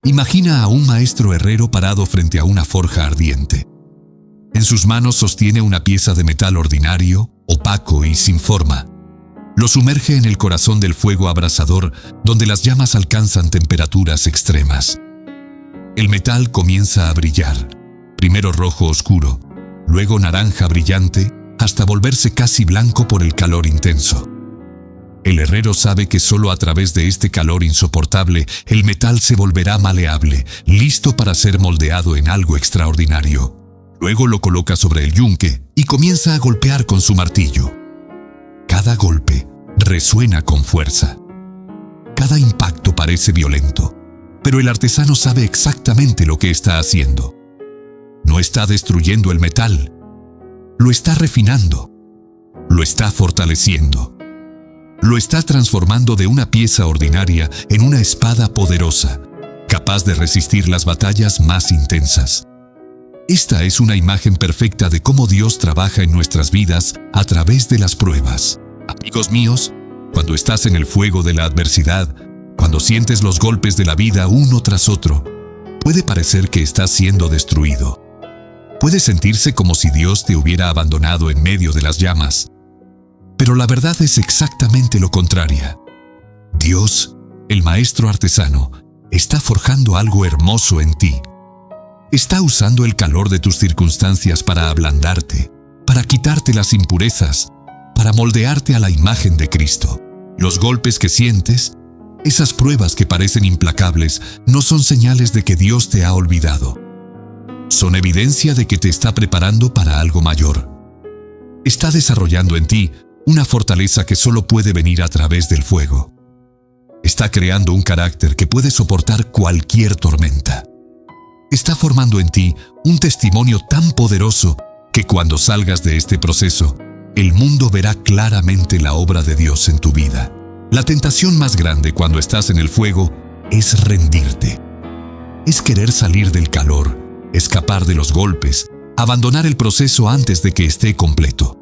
Imagina a un maestro herrero parado frente a una forja ardiente. En sus manos sostiene una pieza de metal ordinario, opaco y sin forma. Lo sumerge en el corazón del fuego abrasador, donde las llamas alcanzan temperaturas extremas. El metal comienza a brillar, primero rojo oscuro, luego naranja brillante, hasta volverse casi blanco por el calor intenso. El herrero sabe que solo a través de este calor insoportable, el metal se volverá maleable, listo para ser moldeado en algo extraordinario. Luego lo coloca sobre el yunque y comienza a golpear con su martillo. Cada golpe resuena con fuerza. Cada impacto parece violento, pero el artesano sabe exactamente lo que está haciendo. No está destruyendo el metal, lo está refinando, lo está fortaleciendo. Lo está transformando de una pieza ordinaria en una espada poderosa, capaz de resistir las batallas más intensas. Esta es una imagen perfecta de cómo Dios trabaja en nuestras vidas a través de las pruebas. Amigos míos, cuando estás en el fuego de la adversidad, cuando sientes los golpes de la vida uno tras otro, puede parecer que estás siendo destruido. Puede sentirse como si Dios te hubiera abandonado en medio de las llamas. Pero la verdad es exactamente lo contrario. Dios, el maestro artesano, está forjando algo hermoso en ti. Está usando el calor de tus circunstancias para ablandarte, para quitarte las impurezas, para moldearte a la imagen de Cristo. Los golpes que sientes, esas pruebas que parecen implacables, no son señales de que Dios te ha olvidado. Son evidencia de que te está preparando para algo mayor. Está desarrollando en ti una fortaleza que solo puede venir a través del fuego. Está creando un carácter que puede soportar cualquier tormenta. Está formando en ti un testimonio tan poderoso que cuando salgas de este proceso, el mundo verá claramente la obra de Dios en tu vida. La tentación más grande cuando estás en el fuego es rendirte. Es querer salir del calor, escapar de los golpes, abandonar el proceso antes de que esté completo.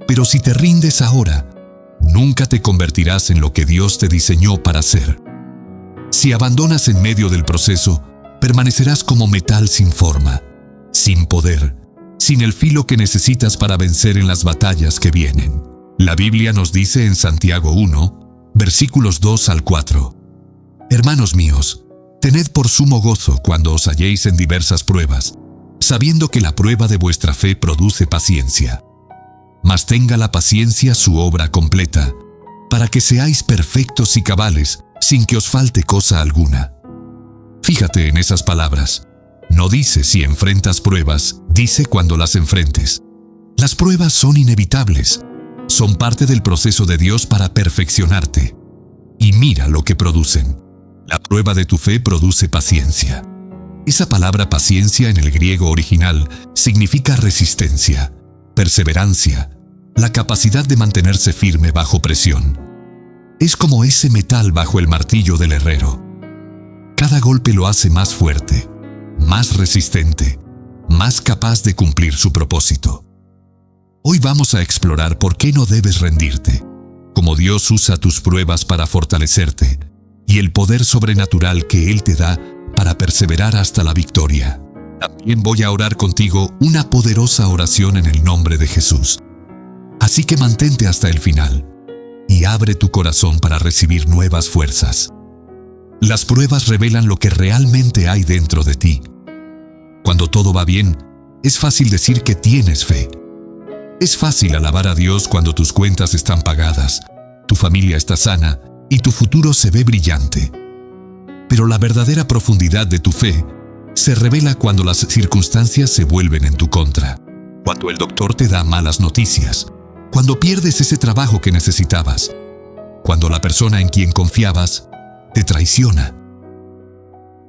Pero si te rindes ahora, nunca te convertirás en lo que Dios te diseñó para ser. Si abandonas en medio del proceso, permanecerás como metal sin forma, sin poder, sin el filo que necesitas para vencer en las batallas que vienen. La Biblia nos dice en Santiago 1, versículos 2 al 4: Hermanos míos, tened por sumo gozo cuando os halléis en diversas pruebas, sabiendo que la prueba de vuestra fe produce paciencia. Mas tenga la paciencia su obra completa, para que seáis perfectos y cabales, sin que os falte cosa alguna. Fíjate en esas palabras. No dice si enfrentas pruebas, dice cuando las enfrentes. Las pruebas son inevitables, son parte del proceso de Dios para perfeccionarte. Y mira lo que producen. La prueba de tu fe produce paciencia. Esa palabra paciencia en el griego original significa resistencia, perseverancia, la capacidad de mantenerse firme bajo presión. Es como ese metal bajo el martillo del herrero. Cada golpe lo hace más fuerte, más resistente, más capaz de cumplir su propósito. Hoy vamos a explorar por qué no debes rendirte, cómo Dios usa tus pruebas para fortalecerte y el poder sobrenatural que Él te da para perseverar hasta la victoria. También voy a orar contigo una poderosa oración en el nombre de Jesús. Así que mantente hasta el final y abre tu corazón para recibir nuevas fuerzas. Las pruebas revelan lo que realmente hay dentro de ti. Cuando todo va bien, es fácil decir que tienes fe. Es fácil alabar a Dios cuando tus cuentas están pagadas, tu familia está sana y tu futuro se ve brillante. Pero la verdadera profundidad de tu fe se revela cuando las circunstancias se vuelven en tu contra, cuando el doctor te da malas noticias, cuando pierdes ese trabajo que necesitabas, cuando la persona en quien confiabas te traiciona.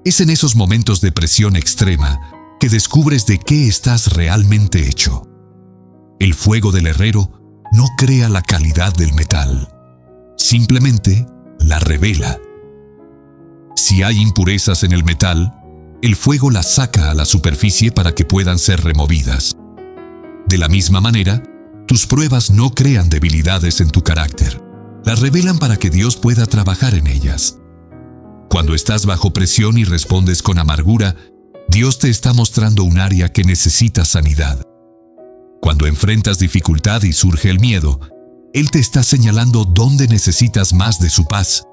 Es en esos momentos de presión extrema que descubres de qué estás realmente hecho. El fuego del herrero no crea la calidad del metal, simplemente la revela. Si hay impurezas en el metal, el fuego las saca a la superficie para que puedan ser removidas. De la misma manera, tus pruebas no crean debilidades en tu carácter, las revelan para que Dios pueda trabajar en ellas. Cuando estás bajo presión y respondes con amargura, Dios te está mostrando un área que necesita sanidad. Cuando enfrentas dificultad y surge el miedo, Él te está señalando dónde necesitas más de su paz.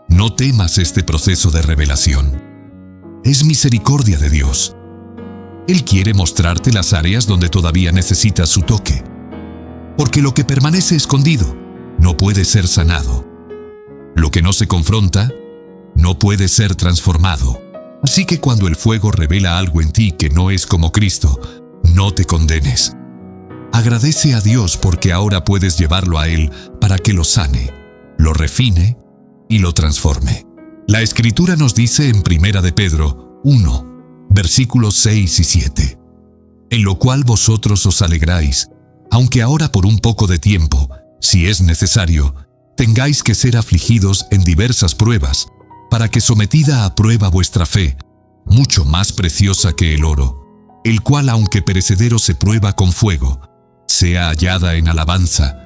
No temas este proceso de revelación. Es misericordia de Dios. Él quiere mostrarte las áreas donde todavía necesitas su toque. Porque lo que permanece escondido no puede ser sanado. Lo que no se confronta no puede ser transformado. Así que cuando el fuego revela algo en ti que no es como Cristo, no te condenes. Agradece a Dios porque ahora puedes llevarlo a Él para que lo sane, lo refine y lo transforme. La Escritura nos dice en 1 de Pedro 1, versículos 6 y 7, en lo cual vosotros os alegráis, aunque ahora por un poco de tiempo, si es necesario, tengáis que ser afligidos en diversas pruebas, para que sometida a prueba vuestra fe, mucho más preciosa que el oro, el cual aunque perecedero se prueba con fuego, sea hallada en alabanza,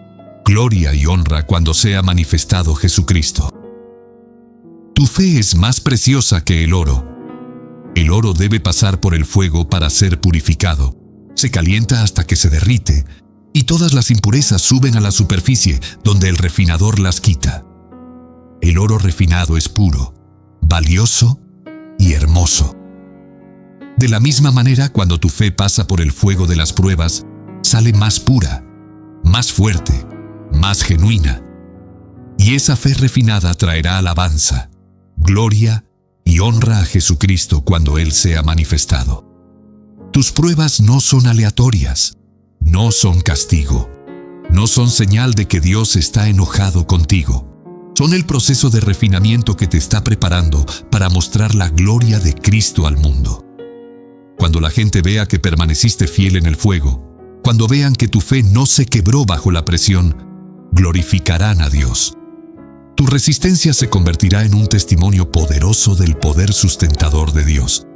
gloria y honra cuando sea manifestado Jesucristo. Tu fe es más preciosa que el oro. El oro debe pasar por el fuego para ser purificado. Se calienta hasta que se derrite, y todas las impurezas suben a la superficie, donde el refinador las quita. El oro refinado es puro, valioso y hermoso. De la misma manera, cuando tu fe pasa por el fuego de las pruebas, sale más pura, más fuerte, más genuina. Y esa fe refinada traerá alabanza, gloria y honra a Jesucristo cuando Él sea manifestado. Tus pruebas no son aleatorias, no son castigo, no son señal de que Dios está enojado contigo. Son el proceso de refinamiento que te está preparando para mostrar la gloria de Cristo al mundo. Cuando la gente vea que permaneciste fiel en el fuego, cuando vean que tu fe no se quebró bajo la presión, glorificarán a Dios. Tu resistencia se convertirá en un testimonio poderoso del poder sustentador de Dios.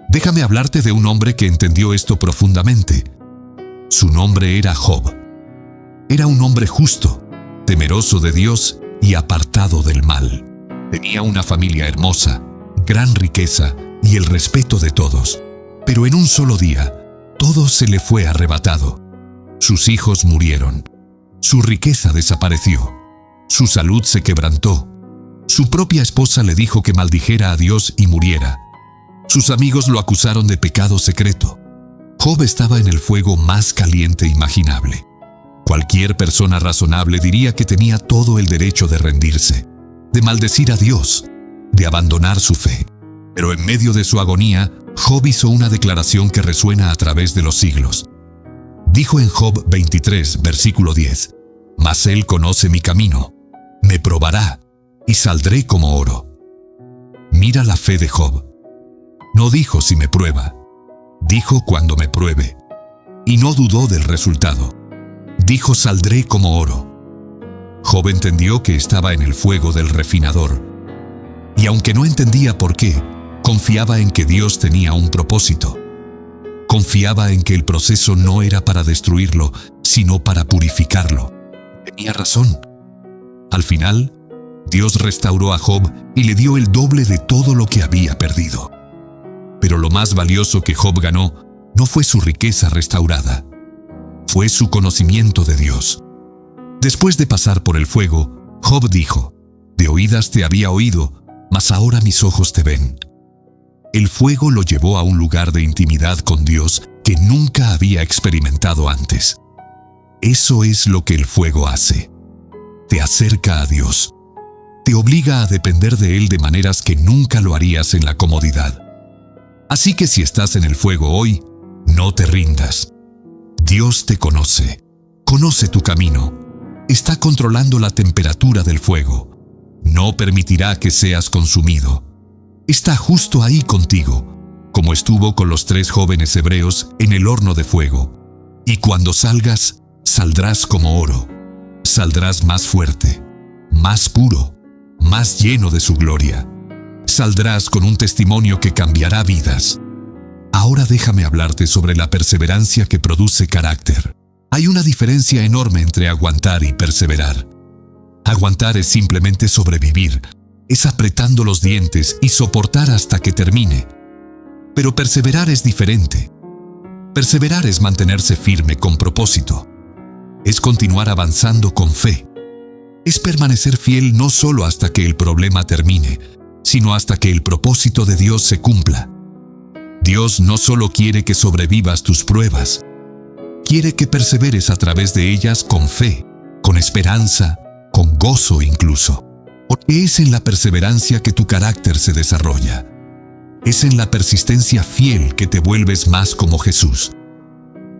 Déjame hablarte de un hombre que entendió esto profundamente. Su nombre era Job. Era un hombre justo, temeroso de Dios y apartado del mal. Tenía una familia hermosa, gran riqueza y el respeto de todos. Pero en un solo día, todo se le fue arrebatado. Sus hijos murieron. Su riqueza desapareció. Su salud se quebrantó. Su propia esposa le dijo que maldijera a Dios y muriera. Sus amigos lo acusaron de pecado secreto. Job estaba en el fuego más caliente imaginable. Cualquier persona razonable diría que tenía todo el derecho de rendirse, de maldecir a Dios, de abandonar su fe. Pero en medio de su agonía, Job hizo una declaración que resuena a través de los siglos. Dijo en Job 23, versículo 10, «Mas Él conoce mi camino, me probará, y saldré como oro». Mira la fe de Job. No dijo si me prueba, dijo cuando me pruebe, y no dudó del resultado. Dijo saldré como oro. Job entendió que estaba en el fuego del refinador, y aunque no entendía por qué, confiaba en que Dios tenía un propósito. Confiaba en que el proceso no era para destruirlo, sino para purificarlo. Tenía razón. Al final, Dios restauró a Job y le dio el doble de todo lo que había perdido. Pero lo más valioso que Job ganó no fue su riqueza restaurada, fue su conocimiento de Dios. Después de pasar por el fuego, Job dijo, «De oídas te había oído, mas ahora mis ojos te ven». El fuego lo llevó a un lugar de intimidad con Dios que nunca había experimentado antes. Eso es lo que el fuego hace. Te acerca a Dios. Te obliga a depender de Él de maneras que nunca lo harías en la comodidad. Así que si estás en el fuego hoy, no te rindas. Dios te conoce, conoce tu camino, está controlando la temperatura del fuego. No permitirá que seas consumido. Está justo ahí contigo, como estuvo con los 3 jóvenes hebreos en el horno de fuego. Y cuando salgas, saldrás como oro. Saldrás más fuerte, más puro, más lleno de su gloria. Saldrás con un testimonio que cambiará vidas. Ahora déjame hablarte sobre la perseverancia que produce carácter. Hay una diferencia enorme entre aguantar y perseverar. Aguantar es simplemente sobrevivir, es apretando los dientes y soportar hasta que termine. Pero perseverar es diferente. Perseverar es mantenerse firme con propósito. Es continuar avanzando con fe. Es permanecer fiel no solo hasta que el problema termine, sino hasta que el propósito de Dios se cumpla. Dios no solo quiere que sobrevivas tus pruebas, quiere que perseveres a través de ellas con fe, con esperanza, con gozo incluso. Porque es en la perseverancia que tu carácter se desarrolla. Es en la persistencia fiel que te vuelves más como Jesús.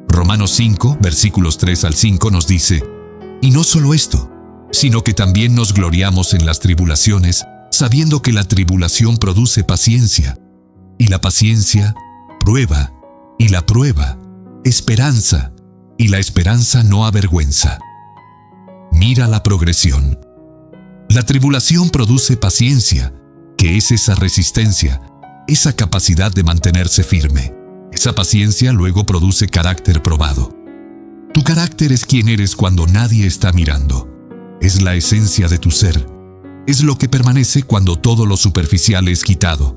Romanos 5, versículos 3 al 5 nos dice: y no solo esto, sino que también nos gloriamos en las tribulaciones, sabiendo que la tribulación produce paciencia, y la paciencia, prueba, y la prueba, esperanza, y la esperanza no avergüenza. Mira la progresión. La tribulación produce paciencia, que es esa resistencia, esa capacidad de mantenerse firme. Esa paciencia luego produce carácter probado. Tu carácter es quien eres cuando nadie está mirando. Es la esencia de tu ser. Es lo que permanece cuando todo lo superficial es quitado.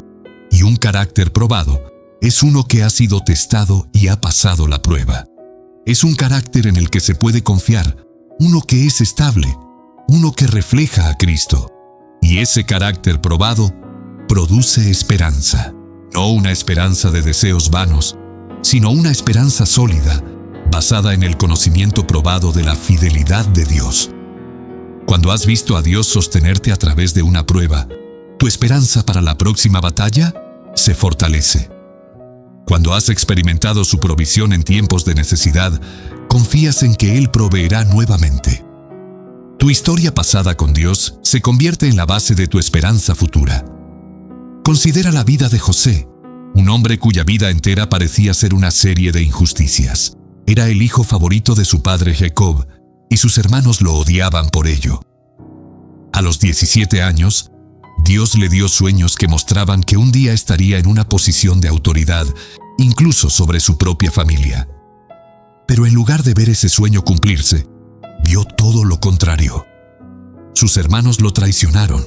Y un carácter probado es uno que ha sido testado y ha pasado la prueba. Es un carácter en el que se puede confiar, uno que es estable, uno que refleja a Cristo. Y ese carácter probado produce esperanza. No una esperanza de deseos vanos, sino una esperanza sólida, basada en el conocimiento probado de la fidelidad de Dios. Cuando has visto a Dios sostenerte a través de una prueba, tu esperanza para la próxima batalla se fortalece. Cuando has experimentado su provisión en tiempos de necesidad, confías en que Él proveerá nuevamente. Tu historia pasada con Dios se convierte en la base de tu esperanza futura. Considera la vida de José, un hombre cuya vida entera parecía ser una serie de injusticias. Era el hijo favorito de su padre Jacob, y sus hermanos lo odiaban por ello. A los 17 años, Dios le dio sueños que mostraban que un día estaría en una posición de autoridad, incluso sobre su propia familia. Pero en lugar de ver ese sueño cumplirse, vio todo lo contrario. Sus hermanos lo traicionaron.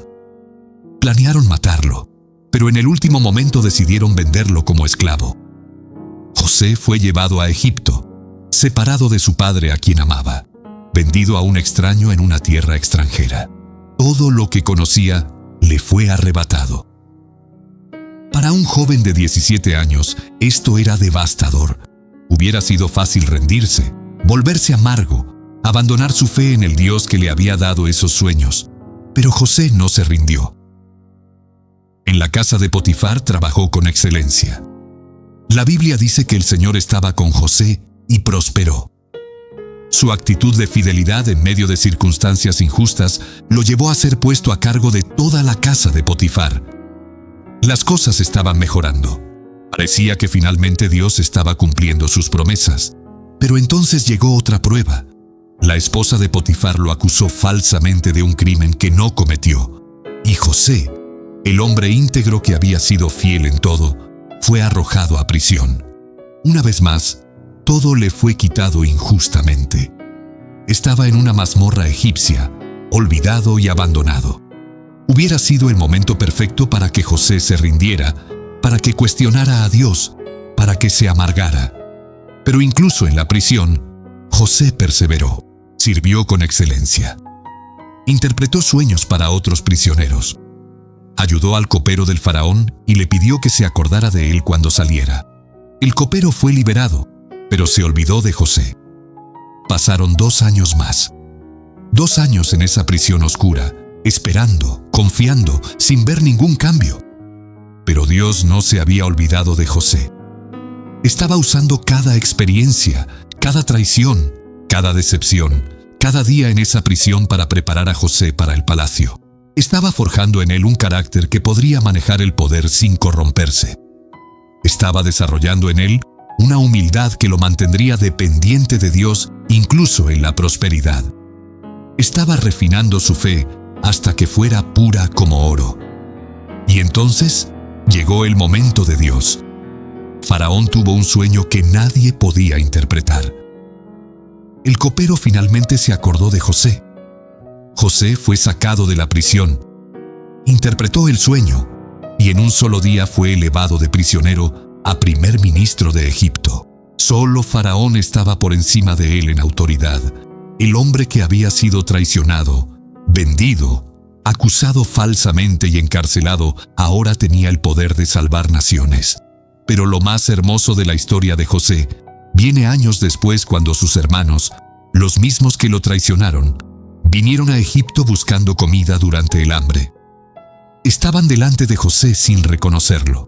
Planearon matarlo, pero en el último momento decidieron venderlo como esclavo. José fue llevado a Egipto, separado de su padre a quien amaba, vendido a un extraño en una tierra extranjera. Todo lo que conocía le fue arrebatado. Para un joven de 17 años, esto era devastador. Hubiera sido fácil rendirse, volverse amargo, abandonar su fe en el Dios que le había dado esos sueños. Pero José no se rindió. En la casa de Potifar trabajó con excelencia. La Biblia dice que el Señor estaba con José y prosperó. Su actitud de fidelidad en medio de circunstancias injustas lo llevó a ser puesto a cargo de toda la casa de Potifar. Las cosas estaban mejorando. Parecía que finalmente Dios estaba cumpliendo sus promesas. Pero entonces llegó otra prueba. La esposa de Potifar lo acusó falsamente de un crimen que no cometió. Y José, el hombre íntegro que había sido fiel en todo, fue arrojado a prisión. Una vez más, todo le fue quitado injustamente. Estaba en una mazmorra egipcia, olvidado y abandonado. Hubiera sido el momento perfecto para que José se rindiera, para que cuestionara a Dios, para que se amargara. Pero incluso en la prisión, José perseveró, sirvió con excelencia. Interpretó sueños para otros prisioneros. Ayudó al copero del faraón y le pidió que se acordara de él cuando saliera. El copero fue liberado, pero se olvidó de José. Pasaron 2 años más. 2 años en esa prisión oscura, esperando, confiando, sin ver ningún cambio. Pero Dios no se había olvidado de José. Estaba usando cada experiencia, cada traición, cada decepción, cada día en esa prisión para preparar a José para el palacio. Estaba forjando en él un carácter que podría manejar el poder sin corromperse. Estaba desarrollando en él una humildad que lo mantendría dependiente de Dios incluso en la prosperidad. Estaba refinando su fe hasta que fuera pura como oro. Y entonces llegó el momento de Dios. Faraón tuvo un sueño que nadie podía interpretar. El copero finalmente se acordó de José. José fue sacado de la prisión interpretó el sueño y en un solo día fue elevado de prisionero a primer ministro de Egipto. Solo Faraón estaba por encima de él en autoridad. El hombre que había sido traicionado, vendido, acusado falsamente y encarcelado, ahora tenía el poder de salvar naciones. Pero lo más hermoso de la historia de José viene años después, cuando sus hermanos, los mismos que lo traicionaron, vinieron a Egipto buscando comida durante el hambre. Estaban delante de José sin reconocerlo.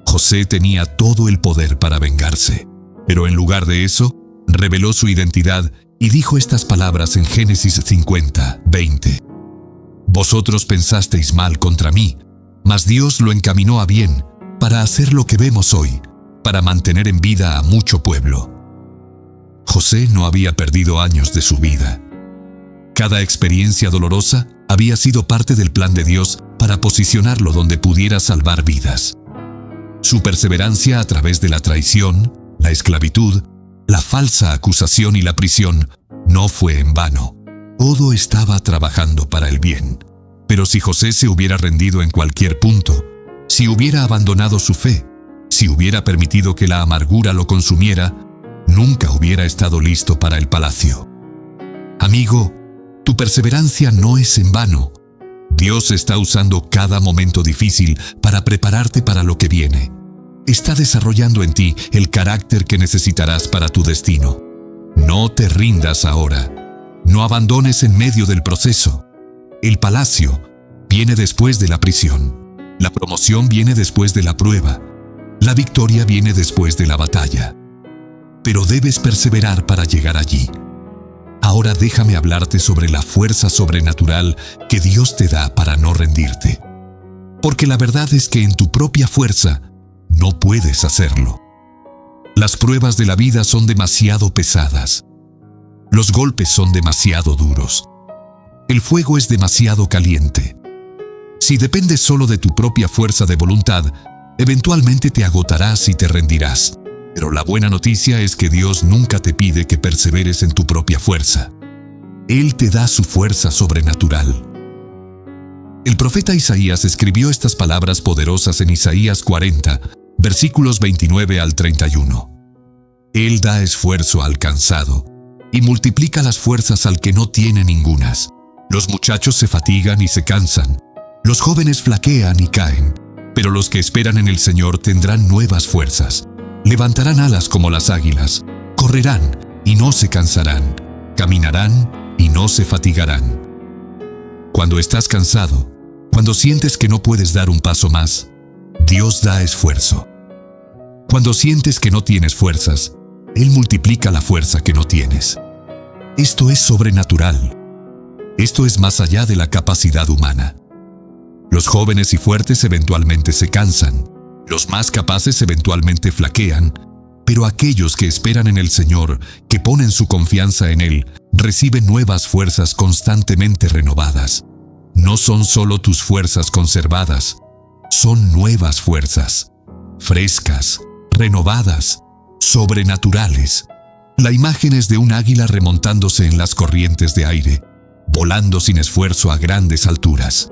José tenía todo el poder para vengarse, pero en lugar de eso, reveló su identidad y dijo estas palabras en Génesis 50:20. Vosotros pensasteis mal contra mí, mas Dios lo encaminó a bien para hacer lo que vemos hoy, para mantener en vida a mucho pueblo. José no había perdido años de su vida. Cada experiencia dolorosa había sido parte del plan de Dios para posicionarlo donde pudiera salvar vidas. Su perseverancia a través de la traición, la esclavitud, la falsa acusación y la prisión no fue en vano. Todo estaba trabajando para el bien. Pero si José se hubiera rendido en cualquier punto, si hubiera abandonado su fe, si hubiera permitido que la amargura lo consumiera, nunca hubiera estado listo para el palacio. Amigo, tu perseverancia no es en vano. Dios está usando cada momento difícil para prepararte para lo que viene. Está desarrollando en ti el carácter que necesitarás para tu destino. No te rindas ahora. No abandones en medio del proceso. El palacio viene después de la prisión. La promoción viene después de la prueba. La victoria viene después de la batalla. Pero debes perseverar para llegar allí. Ahora déjame hablarte sobre la fuerza sobrenatural que Dios te da para no rendirte. Porque la verdad es que en tu propia fuerza no puedes hacerlo. Las pruebas de la vida son demasiado pesadas. Los golpes son demasiado duros. El fuego es demasiado caliente. Si dependes solo de tu propia fuerza de voluntad, eventualmente te agotarás y te rendirás. Pero la buena noticia es que Dios nunca te pide que perseveres en tu propia fuerza. Él te da su fuerza sobrenatural. El profeta Isaías escribió estas palabras poderosas en Isaías 40, versículos 29 al 31. Él da esfuerzo al cansado y multiplica las fuerzas al que no tiene ningunas. Los muchachos se fatigan y se cansan. Los jóvenes flaquean y caen. Pero los que esperan en el Señor tendrán nuevas fuerzas. Levantarán alas como las águilas. Correrán y no se cansarán. Caminarán y no se fatigarán. Cuando estás cansado, cuando sientes que no puedes dar un paso más, Dios da esfuerzo. Cuando sientes que no tienes fuerzas, Él multiplica la fuerza que no tienes. Esto es sobrenatural. Esto es más allá de la capacidad humana. Los jóvenes y fuertes eventualmente se cansan. Los más capaces eventualmente flaquean. Pero aquellos que esperan en el Señor, que ponen su confianza en Él, reciben nuevas fuerzas constantemente renovadas. No son solo tus fuerzas conservadas, son nuevas fuerzas, frescas, renovadas, sobrenaturales. La imagen es de un águila remontándose en las corrientes de aire, volando sin esfuerzo a grandes alturas.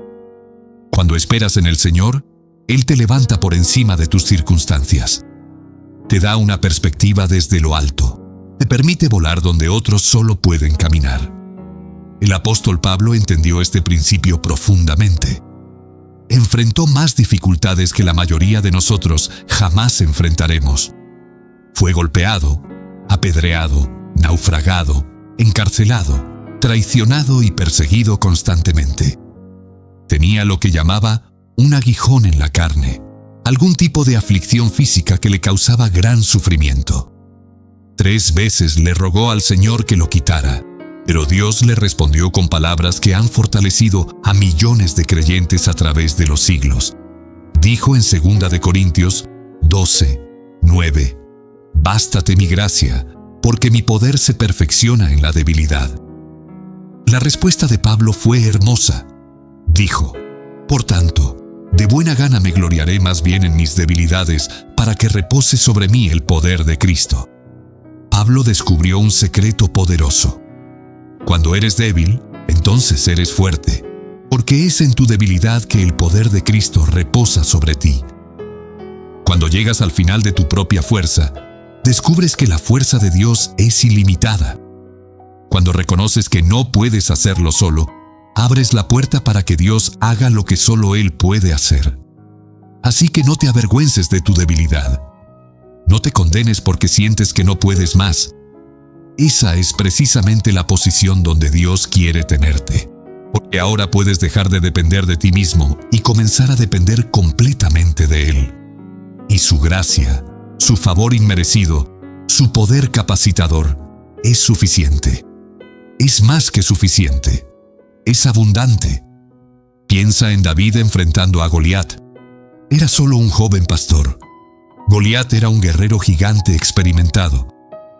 Cuando esperas en el Señor, Él te levanta por encima de tus circunstancias. Te da una perspectiva desde lo alto. Te permite volar donde otros solo pueden caminar. El apóstol Pablo entendió este principio profundamente. Enfrentó más dificultades que la mayoría de nosotros jamás enfrentaremos. Fue golpeado, apedreado, naufragado, encarcelado, traicionado y perseguido constantemente. Tenía lo que llamaba un aguijón en la carne, algún tipo de aflicción física que le causaba gran sufrimiento. 3 veces le rogó al Señor que lo quitara, pero Dios le respondió con palabras que han fortalecido a millones de creyentes a través de los siglos. Dijo en 2 de Corintios 12:9, «Bástate mi gracia, porque mi poder se perfecciona en la debilidad». La respuesta de Pablo fue hermosa. Dijo, «Por tanto, de buena gana me gloriaré más bien en mis debilidades, para que repose sobre mí el poder de Cristo». Pablo descubrió un secreto poderoso. Cuando eres débil, entonces eres fuerte. porque es en tu debilidad que el poder de Cristo reposa sobre ti. Cuando llegas al final de tu propia fuerza, descubres que la fuerza de Dios es ilimitada. Cuando reconoces que no puedes hacerlo solo, abres la puerta para que Dios haga lo que solo Él puede hacer. Así que no te avergüences de tu debilidad. No te condenes porque sientes que no puedes más. Esa es precisamente la posición donde Dios quiere tenerte, porque ahora puedes dejar de depender de ti mismo y comenzar a depender completamente de Él. Y su gracia, su favor inmerecido, su poder capacitador, es suficiente. Es más que suficiente. Es abundante. Piensa en David enfrentando a Goliat. Era solo un joven pastor. Goliat era un guerrero gigante experimentado.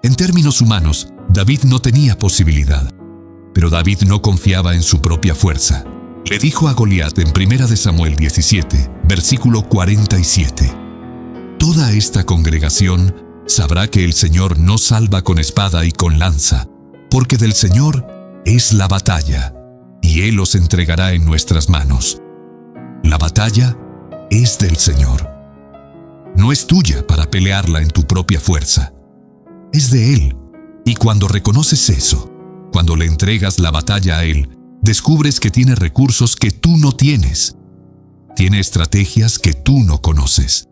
En términos humanos, David no tenía posibilidad. Pero David no confiaba en su propia fuerza. Le dijo a Goliat en 1 Samuel 17, versículo 47. Toda esta congregación sabrá que el Señor no salva con espada y con lanza, porque del Señor es la batalla, y Él os entregará en nuestras manos. La batalla es del Señor. No es tuya para pelearla en tu propia fuerza. Es de Él. Y cuando reconoces eso, cuando le entregas la batalla a Él, descubres que tiene recursos que tú no tienes. Tiene estrategias que tú no conoces.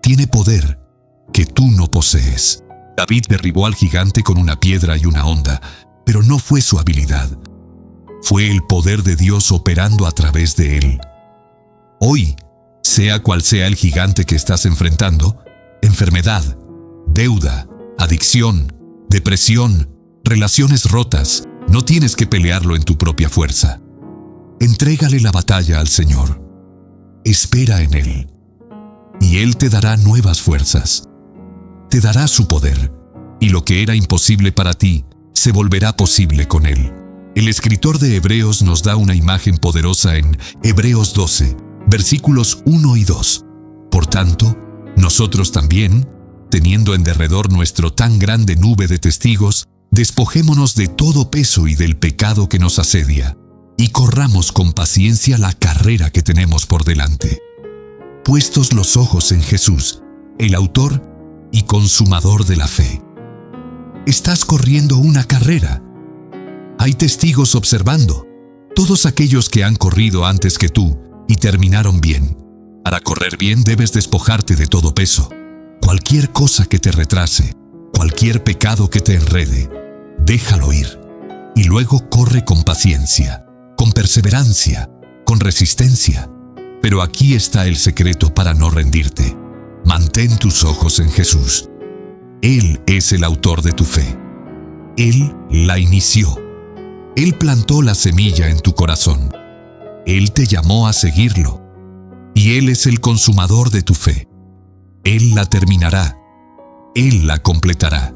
Tiene poder que tú no posees. David derribó al gigante con una piedra y una honda, pero no fue su habilidad. Fue el poder de Dios operando a través de él. Hoy, sea cual sea el gigante que estás enfrentando, enfermedad, deuda, adicción, depresión, relaciones rotas, no tienes que pelearlo en tu propia fuerza. Entrégale la batalla al Señor. Espera en Él. Y Él te dará nuevas fuerzas. Te dará su poder, y lo que era imposible para ti, se volverá posible con Él. El escritor de Hebreos nos da una imagen poderosa en Hebreos 12, versículos 1 y 2. Por tanto, nosotros también, teniendo en derredor nuestro tan grande nube de testigos, despojémonos de todo peso y del pecado que nos asedia, y corramos con paciencia la carrera que tenemos por delante. Puestos los ojos en Jesús, el autor y consumador de la fe. Estás corriendo una carrera. Hay testigos observando, todos aquellos que han corrido antes que tú y terminaron bien. Para correr bien debes despojarte de todo peso, cualquier cosa que te retrase, cualquier pecado que te enrede, déjalo ir. Y luego corre con paciencia, con perseverancia, con resistencia. Pero aquí está el secreto para no rendirte. Mantén tus ojos en Jesús. Él es el autor de tu fe. Él la inició. Él plantó la semilla en tu corazón. Él te llamó a seguirlo. Y Él es el consumador de tu fe. Él la terminará. Él la completará.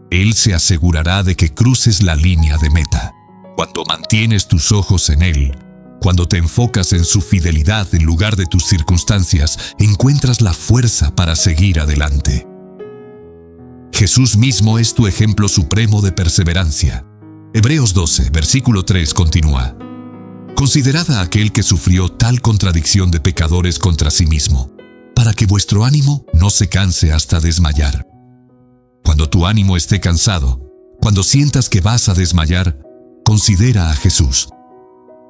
Él se asegurará de que cruces la línea de meta. Cuando mantienes tus ojos en Él, cuando te enfocas en su fidelidad en lugar de tus circunstancias, encuentras la fuerza para seguir adelante. Jesús mismo es tu ejemplo supremo de perseverancia. Hebreos 12, versículo 3 continúa. Considerad a aquel que sufrió tal contradicción de pecadores contra sí mismo, para que vuestro ánimo no se canse hasta desmayar. Cuando tu ánimo esté cansado, cuando sientas que vas a desmayar, considera a Jesús.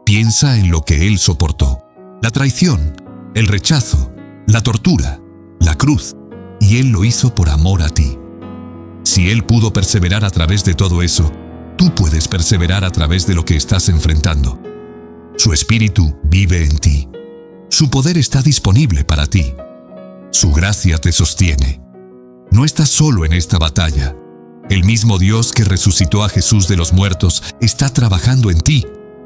Piensa en lo que Él soportó: la traición, el rechazo, la tortura, la cruz, y Él lo hizo por amor a ti. Si Él pudo perseverar a través de todo eso, tú puedes perseverar a través de lo que estás enfrentando. Su Espíritu vive en ti. Su poder está disponible para ti. Su gracia te sostiene. No estás solo en esta batalla. El mismo Dios que resucitó a Jesús de los muertos está trabajando en ti,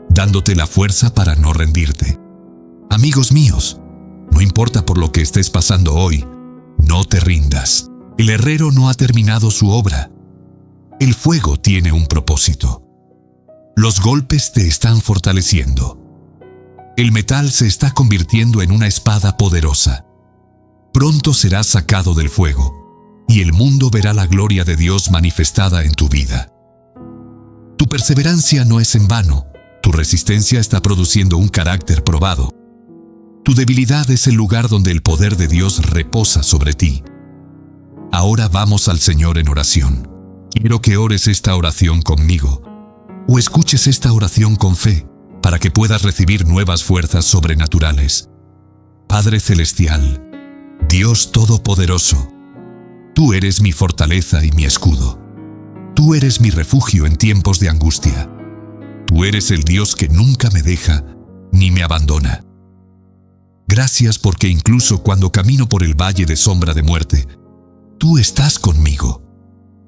dándote la fuerza para no rendirte. Amigos míos, no importa por lo que estés pasando hoy, no te rindas. El herrero no ha terminado su obra. El fuego tiene un propósito. Los golpes te están fortaleciendo. El metal se está convirtiendo en una espada poderosa. Pronto serás sacado del fuego, y el mundo verá la gloria de Dios manifestada en tu vida. Tu perseverancia no es en vano. Tu resistencia está produciendo un carácter probado. Tu debilidad es el lugar donde el poder de Dios reposa sobre ti. Ahora vamos al Señor en oración. Quiero que ores esta oración conmigo, o escuches esta oración con fe, para que puedas recibir nuevas fuerzas sobrenaturales. Padre Celestial, Dios Todopoderoso, tú eres mi fortaleza y mi escudo. Tú eres mi refugio en tiempos de angustia. Tú eres el Dios que nunca me deja ni me abandona. Gracias porque incluso cuando camino por el valle de sombra de muerte, tú estás conmigo.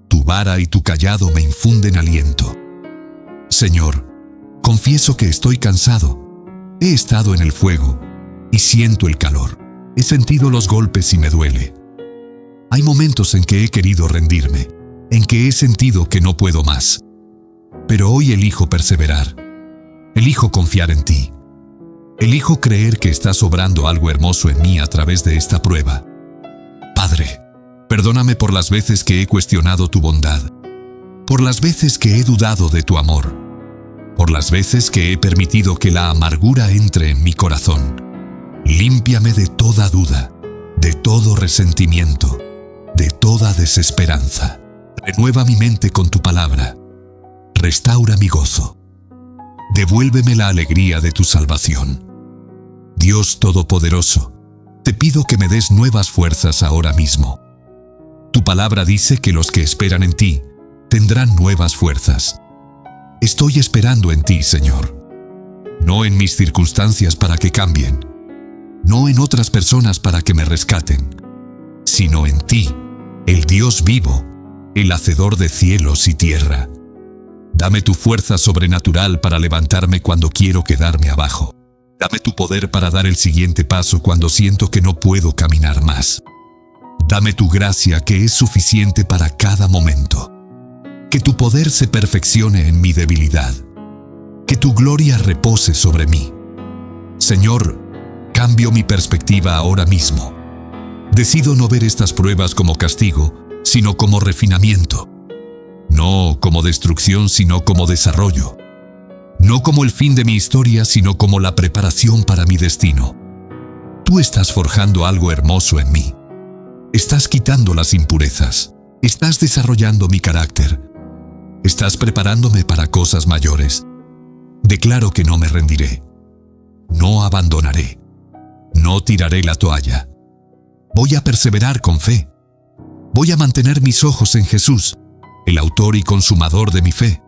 Tu vara y tu cayado me infunden aliento. Señor, confieso que estoy cansado. He estado en el fuego y siento el calor. He sentido los golpes y me duele. Hay momentos en que he querido rendirme, en que he sentido que no puedo más. Pero hoy elijo perseverar. Elijo confiar en ti. Elijo creer que estás obrando algo hermoso en mí a través de esta prueba. Padre, perdóname por las veces que he cuestionado tu bondad, por las veces que he dudado de tu amor, por las veces que he permitido que la amargura entre en mi corazón. Límpiame de toda duda, de todo resentimiento, de toda desesperanza. Renueva mi mente con tu palabra. Restaura mi gozo. Devuélveme la alegría de tu salvación. Dios Todopoderoso, te pido que me des nuevas fuerzas ahora mismo. Tu palabra dice que los que esperan en ti tendrán nuevas fuerzas. Estoy esperando en ti, Señor. No en mis circunstancias para que cambien, no en otras personas para que me rescaten, sino en ti, el Dios vivo, el hacedor de cielos y tierra. Dame tu fuerza sobrenatural para levantarme cuando quiero quedarme abajo. Dame tu poder para dar el siguiente paso cuando siento que no puedo caminar más. Dame tu gracia que es suficiente para cada momento. Que tu poder se perfeccione en mi debilidad. Que tu gloria repose sobre mí. Señor, cambio mi perspectiva ahora mismo. Decido no ver estas pruebas como castigo, sino como refinamiento. No como destrucción, sino como desarrollo. No como el fin de mi historia, sino como la preparación para mi destino. Tú estás forjando algo hermoso en mí. Estás quitando las impurezas. Estás desarrollando mi carácter. Estás preparándome para cosas mayores. Declaro que no me rendiré. No abandonaré. No tiraré la toalla. Voy a perseverar con fe. Voy a mantener mis ojos en Jesús, el autor y consumador de mi fe.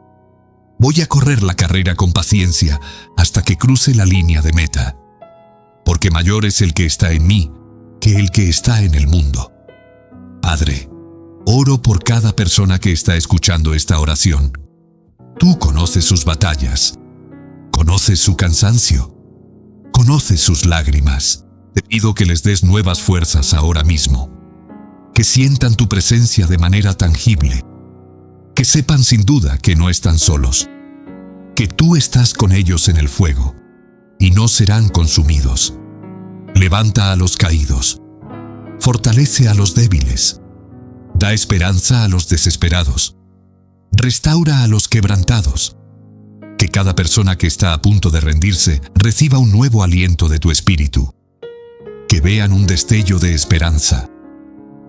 Voy a correr la carrera con paciencia hasta que cruce la línea de meta. Porque mayor es el que está en mí que el que está en el mundo. Padre, oro por cada persona que está escuchando esta oración. Tú conoces sus batallas. Conoces su cansancio. Conoces sus lágrimas. Te pido que les des nuevas fuerzas ahora mismo. Que sientan tu presencia de manera tangible. Que sepan sin duda que no están solos. Que tú estás con ellos en el fuego y no serán consumidos. Levanta a los caídos. Fortalece a los débiles. Da esperanza a los desesperados. Restaura a los quebrantados. Que cada persona que está a punto de rendirse reciba un nuevo aliento de tu espíritu. Que vean un destello de esperanza.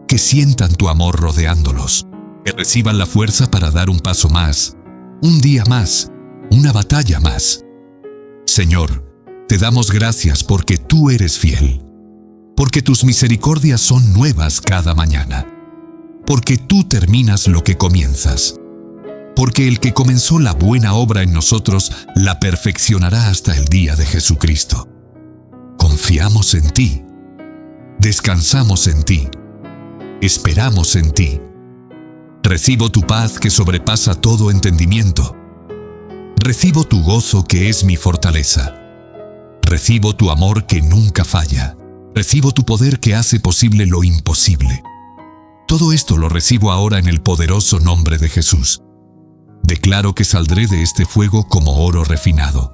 Que sientan tu amor rodeándolos. Que reciban la fuerza para dar un paso más, un día más, una batalla más. Señor, te damos gracias porque tú eres fiel. Porque tus misericordias son nuevas cada mañana. Porque tú terminas lo que comienzas. Porque el que comenzó la buena obra en nosotros la perfeccionará hasta el día de Jesucristo. Confiamos en ti. Descansamos en ti. Esperamos en ti. Recibo tu paz que sobrepasa todo entendimiento. Recibo tu gozo que es mi fortaleza. Recibo tu amor que nunca falla. Recibo tu poder que hace posible lo imposible. Todo esto lo recibo ahora en el poderoso nombre de Jesús. Declaro que saldré de este fuego como oro refinado.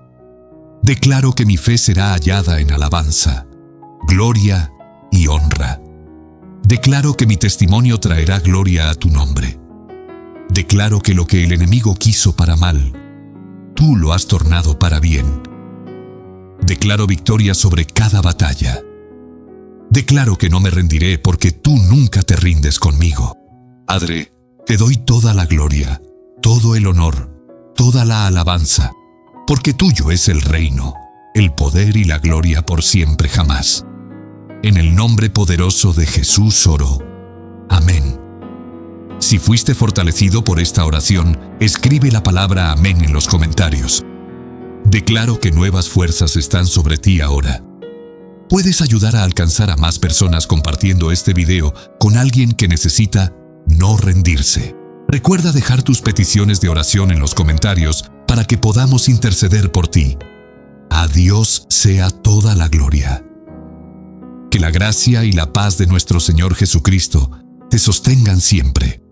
Declaro que mi fe será hallada en alabanza, gloria y honra. Declaro que mi testimonio traerá gloria a tu nombre. Declaro que lo que el enemigo quiso para mal, tú lo has tornado para bien. Declaro victoria sobre cada batalla. Declaro que no me rendiré porque tú nunca te rindes conmigo. Padre, te doy toda la gloria, todo el honor, toda la alabanza, porque tuyo es el reino, el poder y la gloria por siempre jamás. En el nombre poderoso de Jesús oro. Amén. Si fuiste fortalecido por esta oración, escribe la palabra amén en los comentarios. Declaro que nuevas fuerzas están sobre ti ahora. Puedes ayudar a alcanzar a más personas compartiendo este video con alguien que necesita no rendirse. Recuerda dejar tus peticiones de oración en los comentarios para que podamos interceder por ti. A Dios sea toda la gloria. Que la gracia y la paz de nuestro Señor Jesucristo te sostengan siempre.